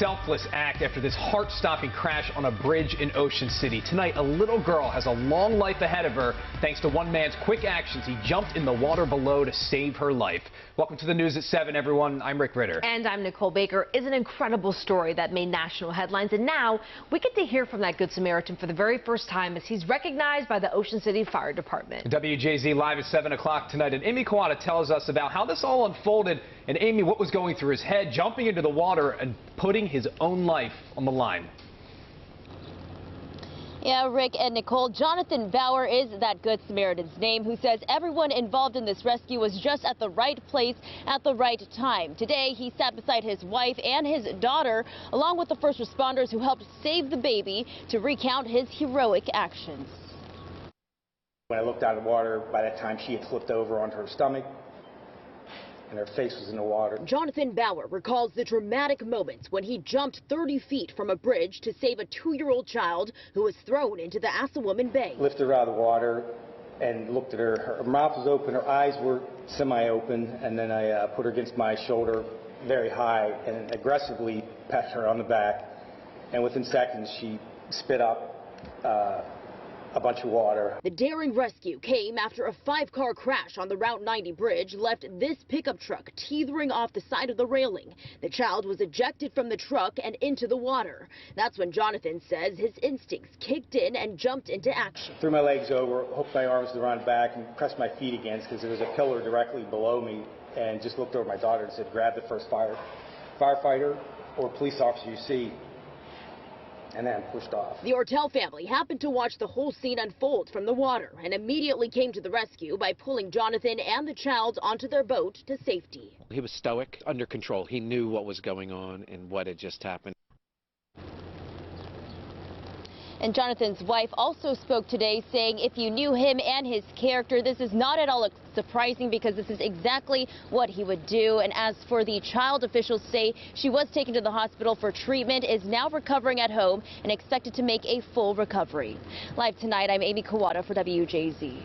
selfless act after this heart-stopping crash on a bridge in Ocean City. Tonight, a little girl has a long life ahead of her thanks to one man's quick actions. He jumped in the water below to save her life. Welcome to the news at 7, everyone. I'm Rick Ritter. And I'm Nicole Baker. It's an incredible story that made national headlines. And now we get to hear from that Good Samaritan for the very first time as he's recognized by the Ocean City Fire Department. WJZ live at 7 o'clock tonight. And Amy Kawada tells us about how this all unfolded. And Amy, what was going through his head, jumping into the water and putting his own life on the line. Yeah, Rick and Nicole, Jonathan Bauer is that Good Samaritan's name, who says everyone involved in this rescue was just at the right place at the right time. Today, he sat beside his wife and his daughter, along with the first responders who helped save the baby, to recount his heroic actions. When I looked out of the water, by that time she had flipped over onto her stomach, and her face was in the water. Jonathan Bauer recalls the dramatic moments when he jumped 30 feet from a bridge to save a 2-year-old child who was thrown into the Assawoman Bay. Lifted her out of the water and looked at her. Her mouth was open, her eyes were semi-open, and then I put her against my shoulder very high and aggressively patted her on the back. And within seconds, she spit up a bunch of water. The daring rescue came after a 5-car crash on the Route 90 bridge left this pickup truck teetering off the side of the railing. The child was ejected from the truck and into the water. That's when Jonathan says his instincts kicked in and jumped into action. Threw my legs over, hooked my arms around back, and pressed my feet against because there was a pillar directly below me, and just looked over my daughter and said, grab the first firefighter or police officer you see. And then pushed off. The Ortel family happened to watch the whole scene unfold from the water and immediately came to the rescue by pulling Jonathan and the child onto their boat to safety. He was stoic, under control. He knew what was going on and what had just happened. And Jonathan's wife also spoke today, saying if you knew him and his character, this is not at all surprising because this is exactly what he would do. And as for the child, officials say she was taken to the hospital for treatment, is now recovering at home and expected to make a full recovery. Live tonight, I'm Amy Kawada for WJZ.